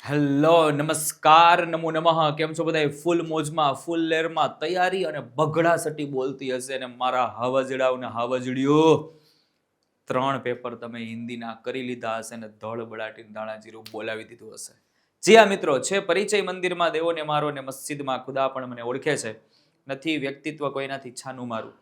Hello નમસ્કાર નમો નમઃ. કેમ છો બધા? ફૂલ મોજમાં, ફૂલ લેરમાં, તૈયારી અને બગડાસટી બોલતી હશે. અને મારા હાવજડાઓ ને હાવજડીઓ, 3 પેપર તમે હિન્દીના કરી લીધા હશે ને ધળ બળાટીને દાણા જીરું બોલાવી દીધું હશે. જી હા મિત્રો, છે પરિચય મંદિરમાં દેવોને મારો ને મસ્જિદમાં ખુદા પણ મને ઓળખે છે. નથી વ્યક્તિત્વ કોઈનાથી છાનું મારું,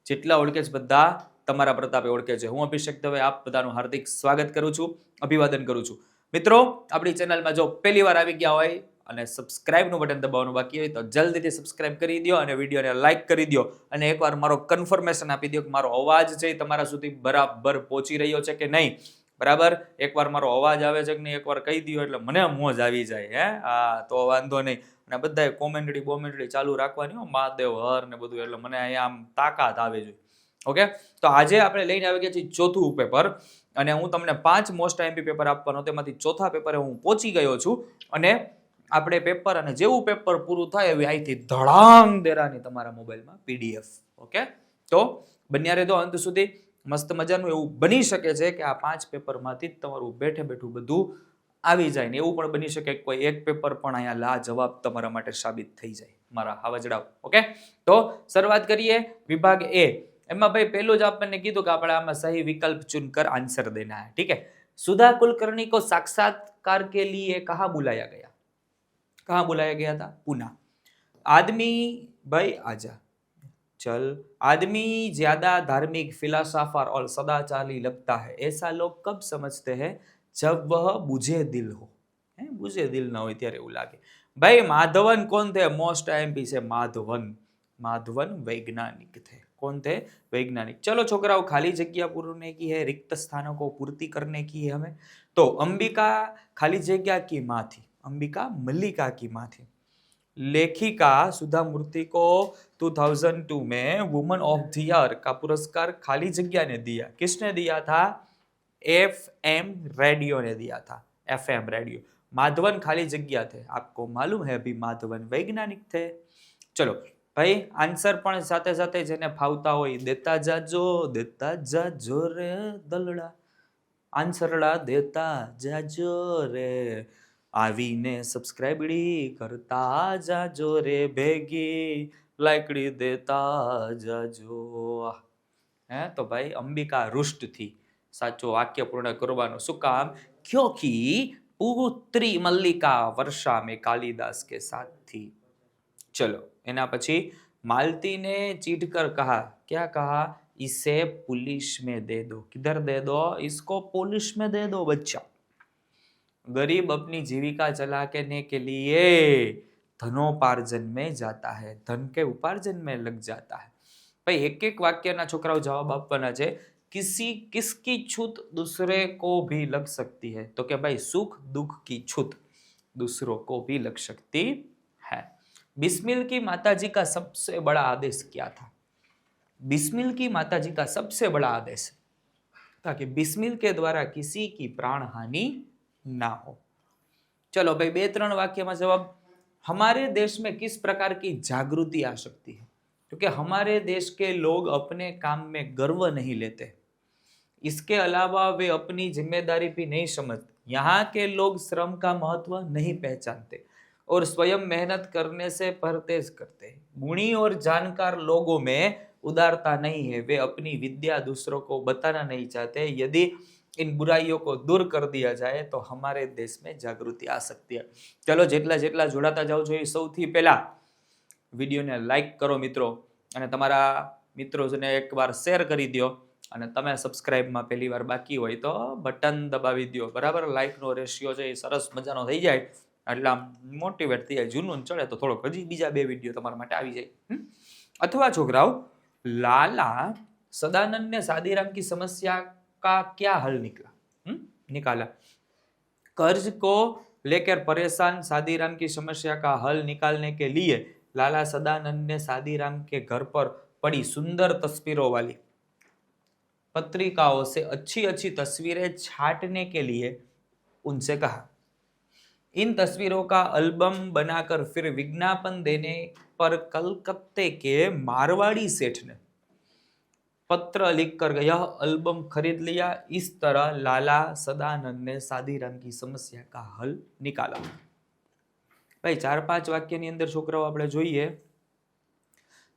જેટલા ઓળખે છે બધા તમારા પ્રતાપે ઓળખે છે. હું અભિષેક દવે આપ બધાનું હાર્દિક સ્વાગત કરું છું, અભિવાદન કરું છું. મિત્રો, આપણી ચેનલમાં જો પહેલી વાર આવી ગયા હોય અને સબસ્ક્રાઇબનું બટન દબાવવાનું બાકી હોય તો જલ્દીથી સબસ્ક્રાઇબ કરી દો અને વિડીયોને લાઇક કરી દો. અને એકવાર મારો કન્ફર્મેશન આપી દો કે મારો અવાજ છે એ તમારા સુધી બરાબર પહોંચી રહ્યો છે કે નહીં. બરાબર, એકવાર મારો અવાજ આવે છે કે નહીં એકવાર કહી દો એટલે મને મોજ આવી જાય. હા, તો વાંધો નહીં. અને બધાએ કોમેન્ટડી બોમેન્ટડી ચાલુ રાખવાની, મહાદેવ હર ને બધું, એટલે મને અહીંયા આમ તાકાત આવે છે. ઓકે, તો આજે આપણે લઈને આવી ગયા છીએ ચોથું પેપર. અને હું તમને 5 મોસ્ટ આઈએમપી પેપર આપવાનો, તેમાંથી ચોથા પેપરે હું પહોંચી ગયો છું. અને આપણે પેપર, અને જેવું પેપર પૂરું થાય એવી અહીંથી ધડાંગ દેરાની તમારા મોબાઈલમાં પીડીએફ. ઓકે, તો બન્યા રહેજો અંત સુધી. મસ્ત મજાનું એવું બની શકે છે કે આ 5 પેપરમાંથી જ તમારું બેઠે બેઠું બધું આવી જાય. ને એવું પણ બની શકે કે કોઈ એક પેપર પણ અહીંયા લાજવાબ તમારા માટે સાબિત થઈ જાય, મારા હાવજડાઓ. ઓકે, તો શરૂઆત કરીએ. વિભાગ એ, એમાં ભાઈ પહેલું જ આપણને કીધું કે આપણે આમાં સही विकल्प चुनकर आंसर देना है. ठीक है. सुधा कुलकर्णी को साक्षात्कार के लिए कहाँ बुलाया गया? कहाँ बुलाया गया था? पुणे. आदमी, भाई आजा चल, आदमी ज्यादा धार्मिक, फिलोसोफर और सदाचारी लगता है, ऐसा लोग कब समझते हैं? जब वह बुझे दिल हो. बुझे दिल ना हो ત્યારે એવું લાગે. भाई माधवन कौन थे? मोस्ट आईएमपी से माधवन. माधवन वैज्ञानिक थे. कौन थे? वैज्ञानिक. चलो छोकराओ, खाली जगह पूरने की है, रिक्त स्थानों को पूर्ति करने की है हमें. तो अंबिका खाली जगह की माँ थी. अंबिका मल्लिका की माँ थी. लेखिका सुधा मूर्ति को 2002 में वुमन ऑफ द ईयर का पुरस्कार खाली जगह ने दिया. किसने दिया था? एफएम रेडियो ने दिया था. FM radio. माधवन खाली जगह थे. आपको मालूम है अभी माधवन वैज्ञानिक थे. चलो भाई, आंसर पण સાથે સાથે જેને ફાવતા હોય દેતા જાજો રે દલડા, આન્સરડા દેતા જાજો રે, આવીને સબસ્ક્રાઇબડી કરતા જાજો રે, ભેગી લાઈકડી દેતા જાજો. તો ભાઈ અંબિકા रुष्ट थी. સાચો વાક્ય પૂર્ણ કરવાનું. શું કામ? क्योंकि पुत्री मल्लिका वर्षा में कालिदास के साथ थी. चलो, एना पछी मालती ने चीट कर कहा. क्या कहा? इसे पुलिस में दे दो. किधर दे दो? इसको पुलिस में दे दो बच्चा. गरीब अपनी जीविका चलाने के लिए धनोपार्जन में जाता है, धन के उपार्जन में लग जाता है. भाई एक एक वाक्य ना छोकराओ जवाब आपवाना छे. किसकी छूत दूसरे को भी लग सकती है? तो क्या भाई सुख दुख की छूत दूसरों को भी लग सकती है. बिस्मिल की माताजी का सबसे बड़ा आदेश क्या था? बिस्मिल की माताजी का सबसे बड़ा आदेश था कि बिस्मिल के द्वारा किसी की प्राण हानि ना हो. चलो भाई, 2-3 वाक्य में जवाब. हमारे देश में किस प्रकार की जागृति आ सकती है? क्योंकि हमारे देश के लोग अपने काम में गर्व नहीं लेते. इसके अलावा वे अपनी जिम्मेदारी भी नहीं समझते. यहाँ के लोग श्रम का महत्व नहीं पहचानते और स्वयं मेहनत करने से परहेज करते हैं. गुणी और जानकार लोगों में उदारता नहीं है. वे अपनी विद्या दूसरों को बताना नहीं चाहते. यदि इन बुराइयों को दूर कर दिया जाए तो हमारे देश में जागृति आ सकती है. चलो, જેટલા જેટલા જોડાતા જાઓ છો એ સૌથી પહેલા વિડીયોને લાઈક કરો મિત્રો, અને તમારા મિત્રોને એકવાર શેર કરી દો. અને તમે સબસ્ક્રાઇબમાં પહેલી વાર બાકી હોય તો બટન દબાવી દો. બરાબર, લાઈકનો રેશિયો છે એ સરસ મજાનો થઈ જાય એટલે આમ મોટિવેટ થઈ જાય. જૂનું ચડે તો થોડોક હજી બીજા 2 વિડીયો તમારા માટે આવી જાય. અથવા છોકરાઓ, લાલા સદાનંદ ने शादीराम की समस्या का क्या हल निकाला? कर्ज को लेकर परेशान शादीराम की समस्या का हल निकालने के लिए लाला सदानंद ने शादीराम के घर पर पड़ी सुंदर तस्वीरों वाली पत्रिकाओं से अच्छी अच्छी तस्वीरें छांटने के लिए उनसे कहा. इन तस्वीरों का एल्बम बनाकर फिर विज्ञापन देने पर कलकत्ते के मारवाड़ी सेठ ने पत्र लिखकर यह एल्बम खरीद लिया। इस तरह लाला सदानंद ने सादीराम की समस्या का हल निकाला। भाई 4-5 वाक्यની અંદર છોકરાઓ આપણે જોઈએ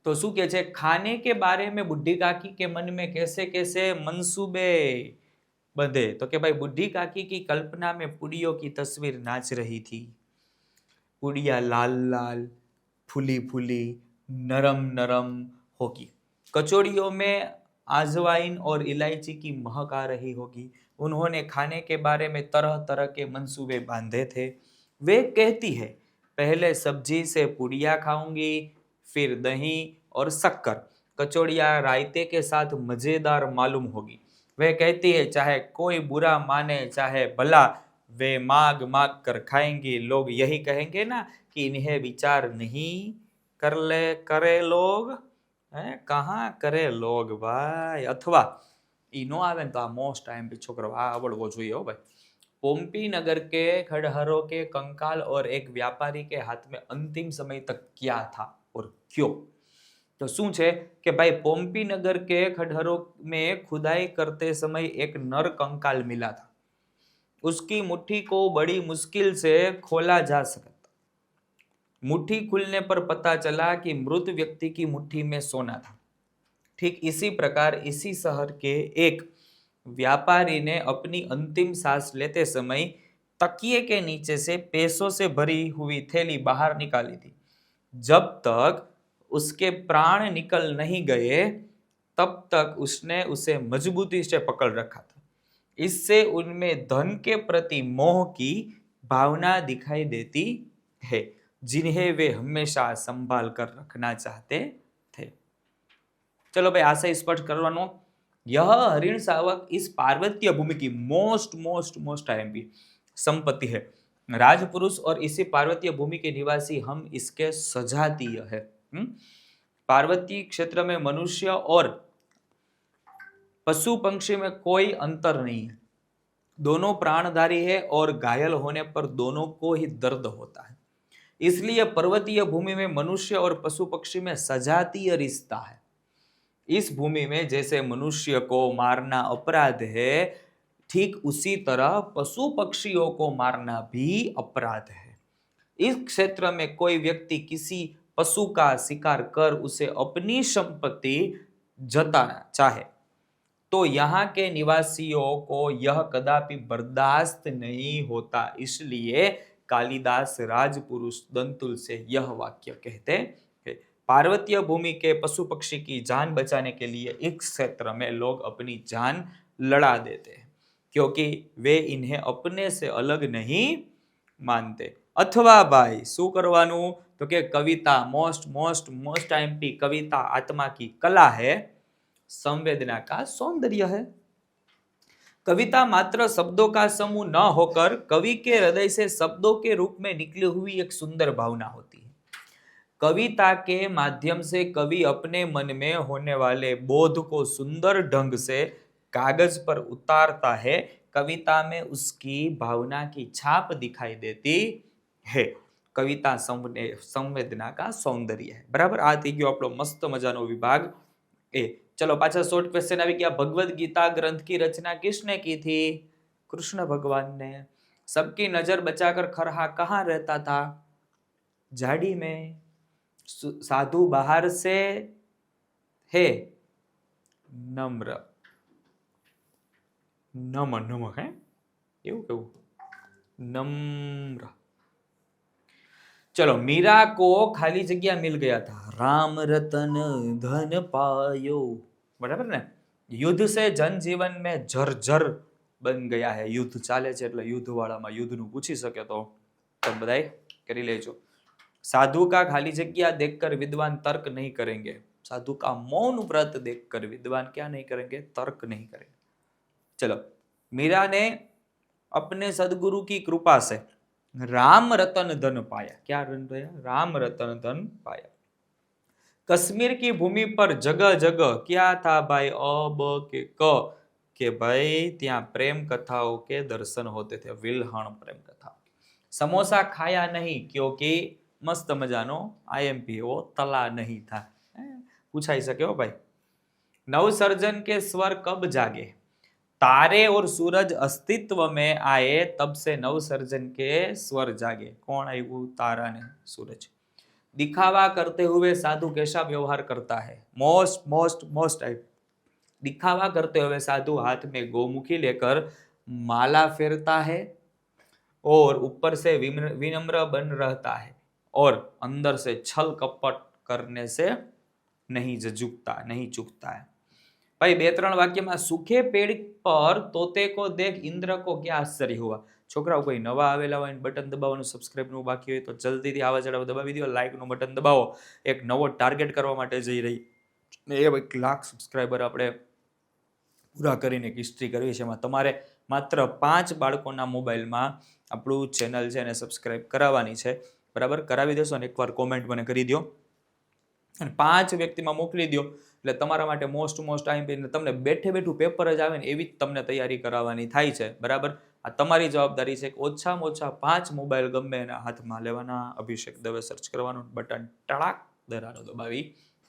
तो શું કહે છે, खाने के बारे में बुढ़ी काकी के मन में कैसे कैसे मंसूबे बंधे। तो कि भाई बुढ़ी काकी की कल्पना में पुड़ियों की तस्वीर नाच रही थी। पुड़िया लाल लाल, फूली फूली, नरम नरम होगी। कचौड़ियों में आजवाइन और इलायची की महक आ रही होगी। उन्होंने खाने के बारे में तरह तरह के मंसूबे बांधे थे। वे कहती है, पहले सब्जी से पुड़िया खाऊंगी, फिर दही और शक्कर। कचौड़िया रायते के साथ मजेदार मालूम होगी। वे कहती है, चाहे कोई बुरा माने चाहे भला, वे मांग मांग कर खाएंगी। लोग यही कहेंगे ना कि इन्हें विचार नहीं करे लोग, कहाँ करे लोग भाई। अथवा नो आवे तो आ मोस्ट टाइम पे छोकरो आ आवड़वो જોઈએ हो भाई। पोम्पी नगर के खड़हरों के कंकाल और एक व्यापारी के हाथ में अंतिम समय तक क्या था और क्यों। तो શું છે કે ભાઈ પોમ્પી नगर के खड़हरों में खुदाई करते समय एक नर कंकाल मिला था। उसकी मुट्ठी को बड़ी मुश्किल से खोला जा सका। मुट्ठी खुलने पर पता चला कि मृत व्यक्ति की मुट्ठी में सोना था। ठीक इसी प्रकार इसी शहर के एक व्यापारी ने अपनी अंतिम सांस लेते समय तकिए के नीचे से पैसों से भरी हुई थैली बाहर निकाली थी। जब तक उसके प्राण निकल नहीं गए तब तक उसने उसे मजबूती से पकड़ रखा था। इससे उनमें धन के प्रति मोह की भावना दिखाई देती है, जिन्हें वे हमेशा संभाल कर रखना चाहते थे। चलो भाई आशय स्पष्ट करवानो। यह हरिण शावक इस पार्वतीय भूमि की मोस्ट आईएमपी संपत्ति है। राजपुरुष और इसी पार्वतीय भूमि के निवासी हम इसके सजातीय है। पार्वती क्षेत्र में मनुष्य और पशु पक्षी में कोई अंतर नहीं है। दोनों प्राणधारी है और घायल होने पर दोनों को ही दर्द होता है। इसलिए पर्वतीय भूमि में मनुष्य और पशु पक्षी में सजातीय रिश्ता है। इस भूमि में जैसे मनुष्य को मारना अपराध है, ठीक उसी तरह पशु पक्षियों को मारना भी अपराध है। इस क्षेत्र में कोई व्यक्ति किसी पशु का शिकार कर उसे अपनी संपत्ति जताना चाहे तो यहाँ के निवासियों को यह कदापि बर्दाश्त नहीं होता। इसलिए कालिदास राजपुरुष दंतुल से यह वाक्य कहते हैं, पार्वतीय भूमि के पशु पक्षी की जान बचाने के लिए इस क्षेत्र में लोग अपनी जान लड़ा देते हैं, क्योंकि वे इन्हें अपने से अलग नहीं मानते। अथवा भाई शू करवानु तो कि कविता मोस्ट एमपी कविता आत्मा की कला है, संवेदना का सौंदर्य है। कविता मात्र शब्दों का समूह न होकर कवि के हृदय से शब्दों के रूप में निकली हुई एक सुंदर भावना होती है। कविता के माध्यम से कवि अपने मन में होने वाले बोध को सुंदर ढंग से कागज पर उतारता है। कविता में उसकी भावना की छाप दिखाई देती है। कविता संवेदना का सौंदर्य है। बराबर आ थी गयो आपणो मस्त मजानो विभाग ए। चलो पाछा शॉर्ट क्वेश्चन આવી ગયા। भगवद गीता ग्रंथ की रचना किसने की थी? कृष्ण भगवान ने। सबकी नजर बचाकर खरहा कहाँ रहता था? झाड़ी में। साधु बाहर से है नम्र, नम है એવું કેવું नम्र। चलो मीरा को खाली जगह मिल गया था, राम रतन धन पायो। बराबर ने। युद्ध से जनजीवन में झरझर बन गया है। युद्ध चाले छे એટલે युद्ध वाળામાં युद्धનું પૂછી શકે તો તમે બધાય કરી લેજો। साधु का खाली जगह देखकर विद्वान तर्क नहीं करेंगे। साधु का मौन व्रत देखकर विद्वान क्या नहीं करेंगे? तर्क नहीं करेंगे। चलो, मीरा ने अपने सदगुरु की कृपा से राम रतन धन पाया। क्या धन पाया? राम रतन धन पाया। कश्मीर की भूमि पर जगह जगह क्या था भाई? अब के क के भाई त्या प्रेम कथाओं के दर्शन होते थे। विलहण प्रेम कथा। समोसा खाया नहीं क्योंकि मस्त मजानो आईएमपी वो तला नहीं था। पूछाई सके हो भाई। नवसर्जन के स्वर कब जागे? तारे और सूरज अस्तित्व में आए तब से नवसर्जन के स्वर जागे। कौन आयु? तारा ने सूरज। दिखावा करते हुए साधु कैसा व्यवहार करता है? Most most most type. दिखावा करते हुए साधु हाथ में गोमुखी लेकर माला फेरता है और ऊपर से विनम्र बन रहता है और अंदर से छल कपट करने से नहीं चूकता है। भाई बे त्रण वाक्य में सूखे पेड़ पर तोते को देख इंद्र को क्या आश्चर्य हुआ? छोकराओ कोई नवा आवेला હોય બટન દબાવવાનું સબસ્ક્રાઇબ નું બાકી હોય તો જલ્દીથી આવા જણાવો દબાવી દો, લાઈક નું બટન દબાવો। એક નવો ટાર્ગેટ કરવા માટે જઈ રહી ને એ 1 લાખ સબસ્ક્રાઇબર આપણે પૂરા કરીને એક હિસ્ટ્રી કરવી છે। એમાં તમારે માત્ર 5 બાળકોના મોબાઈલમાં આપણું ચેનલ છે એને સબસ્ક્રાઇબ કરાવવાની છે, બરાબર? કરાવી દેશો અને એકવાર કોમેન્ટ મને કરી દો અને 5 વ્યક્તિમાં મોકલી દો એટલે તમારા માટે મોસ્ટ આઈએમપી તમને બેઠે બેઠું પેપર જ આવે ને એવી જ તમને તૈયારી કરાવવાની થાય છે, બરાબર? આ તમારી જવાબદારી છે કે ઓછામાં ઓછા 5 મોબાઈલ ગમે એના હાથમાં લેવાના, અભિષેક દવે સર્ચ કરવાનું, બટન ટડાક દરારો દબાવી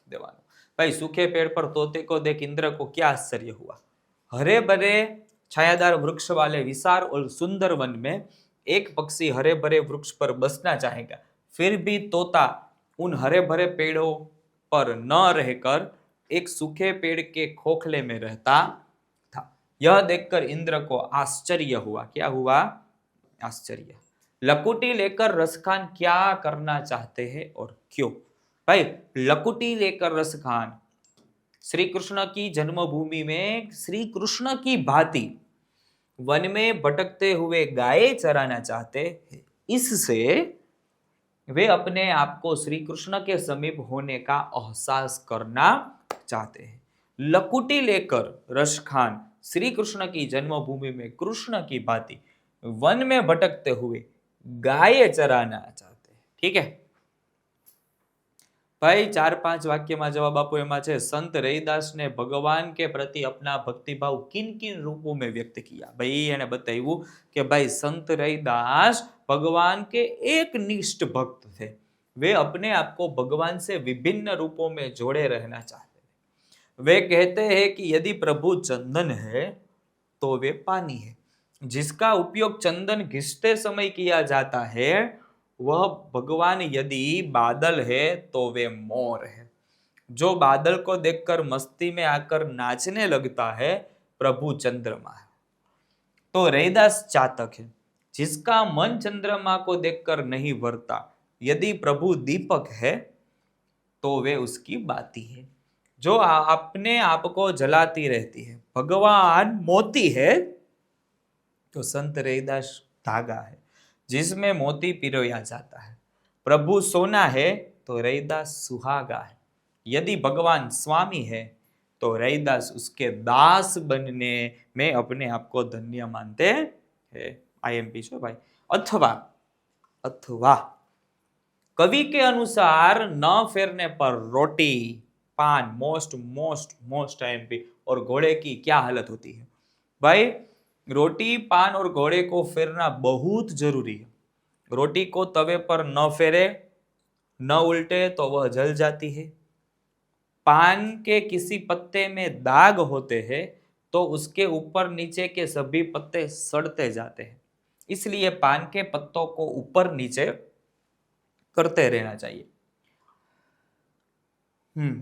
દેવાનો। भाई सूखे पेड़ पर तोते को देख इंद्र को क्या आश्चर्य हुआ? हरे भरे छायादार वृक्ष वाले विशाल और सुंदर वन में एक पक्षी हरे भरे वृक्ष पर बसना चाहेगा, फिर भी तोता उन हरे भरे पेड़ों पर न रहकर एक सूखे पेड़ के खोखले में रहता था। यह देखकर इंद्र को आश्चर्य हुआ। क्या हुआ? आश्चर्य। लकुटी लेकर रसखान क्या करना चाहते हैं और क्यों? भाई लकुटी लेकर रसखान श्री कृष्ण की जन्मभूमि में श्री कृष्ण की भांति वन में भटकते हुए गाय चराना चाहते हैं। इससे वे अपने आप को श्री कृष्ण के समीप होने का एहसास करना चाहते हैं। लकुटी लेकर रसखान श्री कृष्ण की जन्मभूमि में कृष्ण की भांति वन में भटकते हुए गाय चराना चाहते हैं। ठीक है भाई, 4-5 वाक्य में जवाब आपो। एमा छे संत रैदास ने भगवान के प्रति अपना भक्तिभाव किन किन रूपों में व्यक्त किया? भाई एने बताव्યું कि भाई संत रैदास भगवान के एक निष्ठ भक्त थे। वे अपने आप को भगवान से विभिन्न रूपों में जोड़े रहना चाहते थे। वे कहते हैं कि यदि प्रभु चंदन है तो वे पानी है। जिसका उपयोग चंदन घिसते समय किया जाता है वह भगवान यदि बादल है तो वे मोर है। जो बादल को देखकर मस्ती में आकर नाचने लगता है प्रभु चंद्रमा है। तो रैदास चातक है जिसका मन चंद्रमा को देखकर नहीं भरता। यदि प्रभु दीपक है तो वे उसकी बाती है जो अपने आप को जलाती रहती है। भगवान मोती है तो संत रैदास धागा है जिसमें मोती पिरोया जाता है। प्रभु सोना है तो रैदास सुहागा है। यदि भगवान स्वामी है तो रैदास उसके दास बनने में अपने आप को धन्य मानते हैं। आईएमपी छो भाई। अथवा कवि के अनुसार न फेरने पर रोटी, पान, मोस्ट आईएमपी और घोड़े की क्या हालत होती है? भाई रोटी, पान और घोड़े को फेरना बहुत जरूरी है। रोटी को तवे पर न फेरे, न उल्टे तो वह जल जाती है। पान के किसी पत्ते में दाग होते हैं तो उसके ऊपर नीचे के सभी पत्ते सड़ते जाते हैं। इसलिए पान के पत्तों को ऊपर नीचे करते रहना चाहिए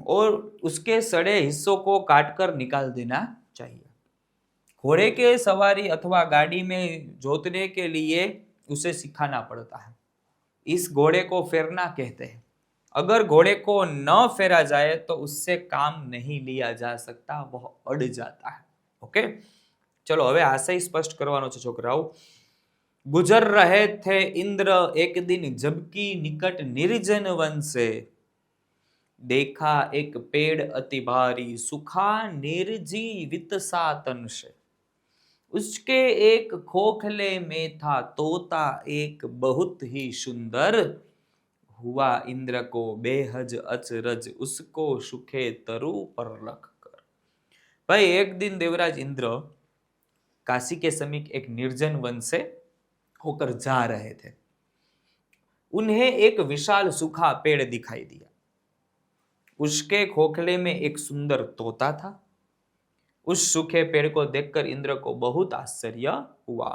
और उसके सड़े हिस्सों को काटकर निकाल देना चाहिए। घोड़े के सवारी अथवा गाड़ी में जोतने के लिए उसे सिखाना पड़ता है। इस घोड़े को फेरना कहते हैं। अगर घोड़े को न फेरा जाए तो उससे काम नहीं लिया जा सकता, वह अड़ जाता है। ओके, चलो હવે આશય સ્પષ્ટ કરવાનો છે છોકરાઓ। गुजर रहे थे इंद्र एक दिन जबकि निकट निर्जन वन से, देखा एक पेड़ अति भारी सूखा निर्जीवित सा तन से। उसके एक खोखले में था तोता एक बहुत ही सुंदर। हुआ इंद्र को बेहद अचरज उसको सूखे तरु पर रख कर। भाई एक दिन देवराज इंद्र काशी के समीप एक निर्जन वन से होकर जा रहे थे। उन्हें एक विशाल सूखा पेड़ दिखाई दिया। उसके खोखले में एक सुंदर तोता था। उस सूखे पेड़ को देखकर इंद्र को बहुत आश्चर्य हुआ।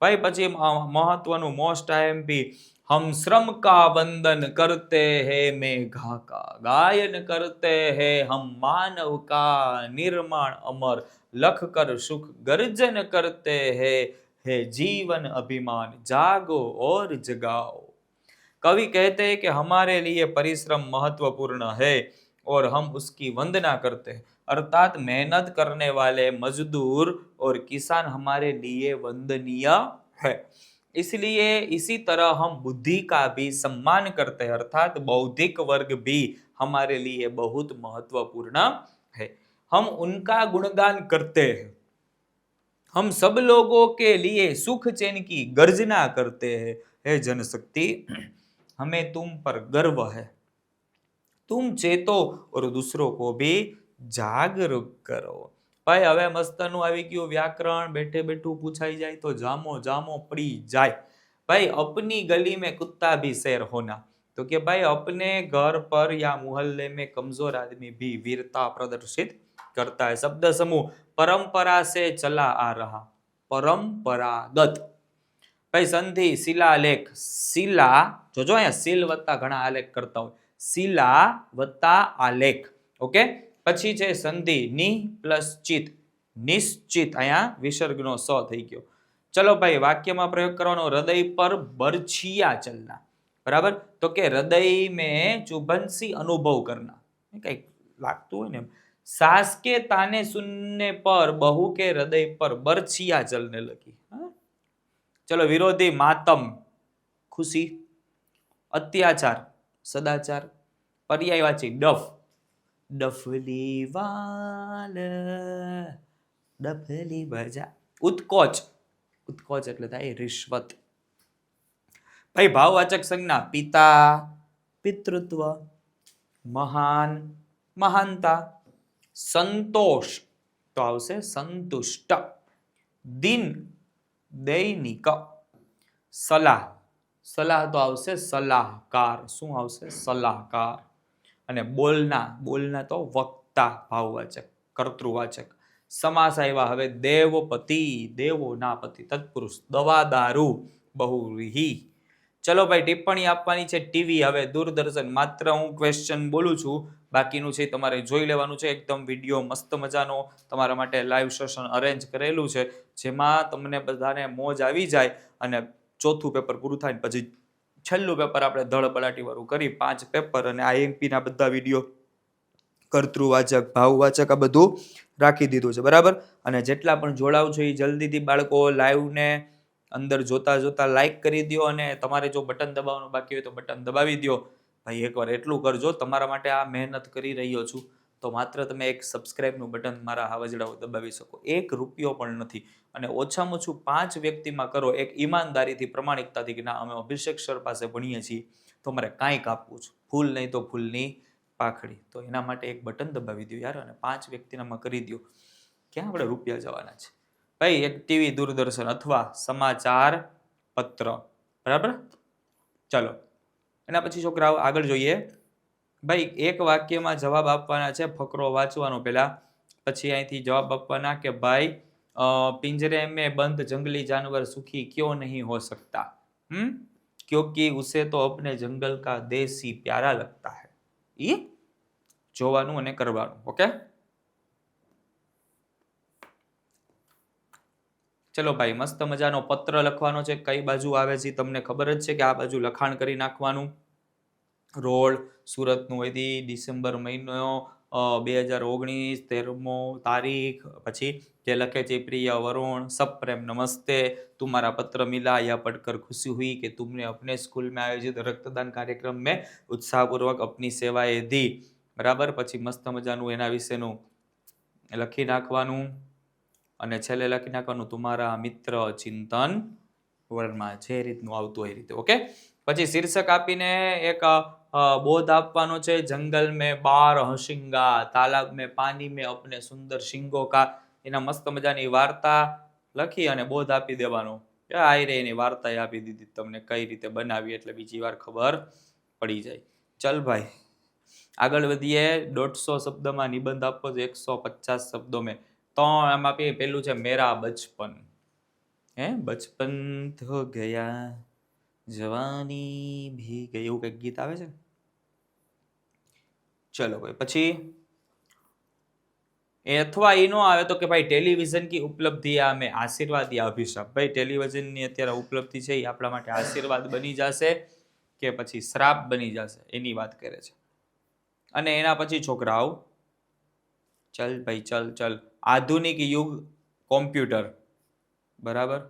भाई પછી મહત્વનું મોસ્ટ આઈએમપી हम श्रम का वंदन करते हैं मेघा का, गायन करते हैं हम मानव का, निर्माण अमर लख कर सुख गर्जन करते हैं, है जीवन अभिमान जागो और जगाओ। कवि कहते हैं कि हमारे लिए परिश्रम महत्वपूर्ण है और हम उसकी वंदना करते हैं, अर्थात मेहनत करने वाले मजदूर और किसान हमारे लिए वंदनीय है। इसलिए इसी तरह हम बुद्धि का भी सम्मान करते हैं, अर्थात बौद्धिक वर्ग भी हमारे लिए बहुत महत्वपूर्ण है। हम उनका गुणगान करते हैं। हम सब लोगों के लिए सुख चैन की गर्जना करते हैं। हे जनशक्ति, हमें तुम पर गर्व है। तुम चेतो और दूसरों को भी जागरूक करो। भाई હવે મસ્તનું આવી ગયું વ્યાકરણ, બેઠે બેઠું પૂછાઈ જાય તો જામો જામો પડી જાય। भाई अपनी गली में कुत्ता भी शेर होना, तो कि भाई अपने घर पर या मोहल्ले में कमजोर आदमी भी वीरता प्रदर्शित करता है। शब्द समूह परंपरा से चला आ रहा, परंपरागत। भाई संधि शिलालेख, शिला जो અહીંયા शिल वत्ता घણા आलेख करता હોય, शिला वत्ता आलेख। ओके, પછી છે સંધિ ની પ્લસ ચિત, નિશ્ચિત, અહીંયા વિસર્ગનો સ થઈ ગયો। ચલો ભાઈ વાક્યમાં પ્રયોગ કરવાનો, હૃદય પર બરછિયા ચલના, બરાબર, તો કે હૃદય में चुभन सी अनुभव करना, કઈક લાગતું હોય ને। सास के ताने सुनने पर बहू के हृदय पर बरछिया चलने लगी। चलो विरोधी मातम खुशी, अत्याचार सदाचार, पर्यायवाची डफ, डफली वाल डफली बजा, उत्कोच, उत्कोच એટલે થાય રિશ્વત। ભાઈ ભાવવાચક સંજ્ઞા પિતા, પિતૃત્વ, મહાન, મહાનતા, સંતોષ તો આવશે સંતુષ્ટ, દિન, દૈનિક, સલાહ, સલાહ તો આવશે સલાહકાર, શું આવશે સલાહકાર, અને બોલના, બોલના તો વક્તા ભાવવાચક કર્તૃવાચક। સમાસ આવ્યા હવે દેવપતિ, દેવોના પતિ તત્પુરુષ, દવાદારુ બહુવ્રીહી। ચલો ભાઈ ટિપ્પણી આપવાની છે ટીવી, હવે દૂરદર્શન, માત્ર હું ક્વેશ્ચન બોલું છું, બાકીનું છે તમારે જોઈ લેવાનું છે। એકદમ વિડીયો મસ્ત મજાનો તમારા માટે લાઈવ સેશન અરેન્જ કરેલું છે, જેમાં તમને બધાને મોજ આવી જાય અને ચોથું પેપર પૂરું થાય પછી છેલ્લું પેપર આપણે ધડબડાટી વાળું કરી 5 પેપર અને આઈએમપી ના બધા વિડીયો કર્તૃવાચક ભાવવાચક આ બધું રાખી દીધું છે, બરાબર। અને જેટલા પણ જોડાવ છો એ જલ્દીથી બાળકો લાઈવ ને અંદર જોતા જોતા લાઈક કરી દો, અને તમારે જો બટન દબાવવાનું બાકી હોય તો બટન દબાવી દો। ભાઈ એકવાર એટલું કરજો, તમારા માટે આ મહેનત કરી રહ્યો છું તો માત્ર તમે એક સબસ્ક્રાઇબનું બટન મારા હાવજડાઓ દબાવી શકો, 1 રૂપિયો પણ નથી, અને ઓછામાં ઓછું 5 વ્યક્તિમાં કરો, એક ઈમાનદારીથી પ્રમાણિકતાથી કે ના અમે અભિષેક સર પાસે ભણીએ છીએ તો મારે કાંઈક આપવું છે, ફૂલ નહીં તો ફૂલની પાખડી, તો એના માટે એક બટન દબાવી દો યાર, અને 5 વ્યક્તિનામાં કરી દો, ક્યાં આપણે રૂપિયા જવાના છે ભાઈ। એક ટીવી દૂરદર્શન અથવા સમાચાર પત્ર, બરાબર। ચાલો એના પછી છોકરાઓ આગળ જોઈએ। ભાઈ એક વાક્યમાં જવાબ આપવાના છે, ફકરો વાંચવાનો પહેલા, પછી અહીંથી જવાબ આપવાના કે ભાઈ पिंजरे में बंद जंगली जानवर सुखी क्यों नहीं हो सकता? क्योंकि उसे तो अपने जंगल का देश ही प्यारा लगता है। ये જોવાનું અને કરવાનું, ઓકે। ચલો ભાઈ મસ્ત મજાનો પત્ર લખવાનો છે, કઈ બાજુ આવે છે તમને ખબર જ છે કે આ બાજુ લખાણ કરી નાખવાનું। રોડ સુરતનું હોય ડિસેમ્બર મહિનો 2019 13મો તારીખ, પછી જે લખે છે પ્રિય વરુણ, सब प्रेम नमस्ते, तुम्हारा पत्र मिला, यह पढ़कर खुशी हुई कि तुमने अपने स्कूल में आयोजित रक्तदान कार्यक्रम में उत्साहपूर्वक अपनी सेवाएं दी, बराबर। પછી મસ્ત મજાનું એના વિશેનું લખી નાખવાનું, અને છેલ્લે લખી નાખવાનું તમારા મિત્ર ચિંતન વર્મા, જે રીતનું આવતું હોય રીતે, ઓકે। પછી શીર્ષક આપીને એક બોધ આપવાનો છે, जंगल में बार हंसिंगा, तालाब में पानी में अपने सुंदर सिंगों का, એના મસ્ત મજાની વાર્તા લખી અને બોધ આપી દેવાનો। આઈ રે એની વાર્તા આપી દીધી તમને કઈ રીતે બનાવી, એટલે બીજી વાર ખબર પડી જાય। ચલ ભાઈ આગળ વધીએ. 150 શબ્દમાં નિબંધ આપો છે 150 શબ્દો મેં. તો આમાં પેલું છે મેરા બચપન. બચપન તો ગયા જવાની ભી ગઈ, એવું કઈક ગીત આવે છે ને. ચલો ભાઈ, પછી અથવા એ નો આવે તો કે ભાઈ ટેલિવિઝન की उपलब्धि આ મેં આશીર્વાદ યા અભિશાપ. ભાઈ ટેલિવિઝનની અત્યારે ઉપલબ્ધિ છે એ આપણા માટે આશીર્વાદ બની જશે કે પછી શ્રાપ બની જશે, એની વાત કરે છે. અને એના પછી છોકરાઓ, ચલ ભાઈ ચલ આધુનિક યુગ કોમ્પ્યુટર, બરાબર,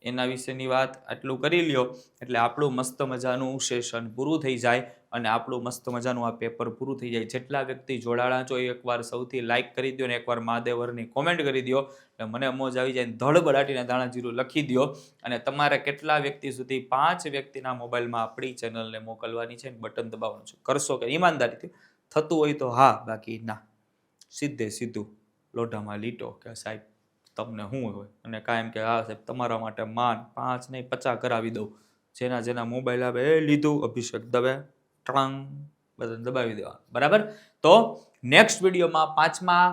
એના વિશેની વાત આટલું કરી લ્યો એટલે આપણું મસ્ત મજાનું સેશન પૂરું થઈ જાય અને આપણું મસ્ત મજાનું આ પેપર પૂરું થઈ જાય. જેટલા વ્યક્તિ જોડાણા છો એકવાર સૌથી લાઈક કરી દો ને એકવાર મહાદેવરની કોમેન્ટ કરી દો એટલે મને મોજ આવી જાય. ધડબડાટીને દાણા જીરું લખી દો. અને તમારે કેટલા વ્યક્તિ સુધી, 5 વ્યક્તિના મોબાઈલમાં આપણી ચેનલને મોકલવાની છે, બટન દબાવવાનું છે. કરશો કે ઈમાનદારીથી? થતું હોય તો હા, બાકી ના. સીધે સીધું લોઢામાં લીટો કે સાહેબ તમને શું હોય, અને કાયમ કે હા સાહેબ તમારા માટે માન 5 નહીં 50 કરાવી દઉં. જેના મોબાઈલ આવે એ લીધું, અભિષેક દવે ટ્રાંગ બધા દબાવી દેવા, બરાબર. તો નેક્સ્ટ વિડીયોમાં 5મા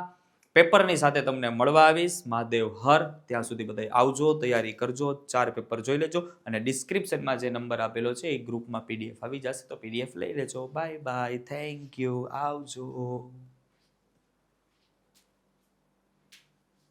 પેપરની સાથે તમને મળવા આવીશ. મહાદેવ હર. ત્યાં સુધી બધા આવજો, તૈયારી કરજો, 4 પેપર જોઈ લેજો અને ડિસ્ક્રિપ્શનમાં જે નંબર આપેલો છે એ ગ્રુપમાં PDF આવી જશે તો PDF લઈ લેજો. બાય બાય, થેન્ક યુ, આવજો.